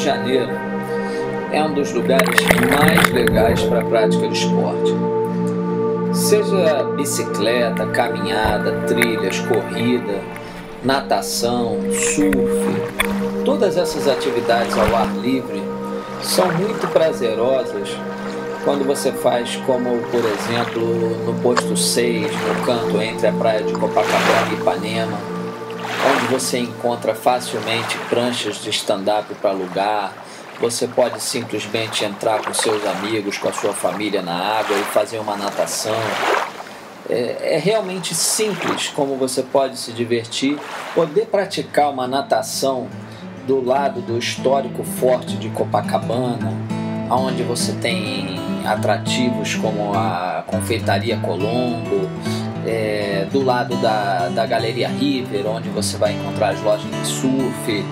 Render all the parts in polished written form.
Janeiro é um dos lugares mais legais para a prática de esporte. Seja bicicleta, caminhada, trilhas, corrida, natação, surf, todas essas atividades ao ar livre são muito prazerosas quando você faz, como por exemplo no posto 6, no canto entre a praia de Copacabana e Ipanema, onde você encontra facilmente pranchas de stand-up para alugar. Você pode simplesmente entrar com seus amigos, com a sua família na água e fazer uma natação. É realmente simples como você pode se divertir, poder praticar uma natação do lado do histórico forte de Copacabana, onde você tem atrativos como a Confeitaria Colombo, do lado da Galeria River, onde você vai encontrar as lojas de surf,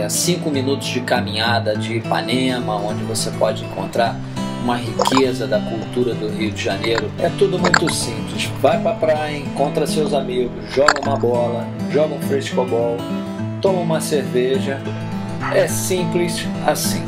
5 minutos de caminhada de Ipanema, onde você pode encontrar uma riqueza da cultura do Rio de Janeiro. É tudo muito simples. Vai pra praia, encontra seus amigos, joga uma bola, joga um frescobol, toma uma cerveja. É simples assim.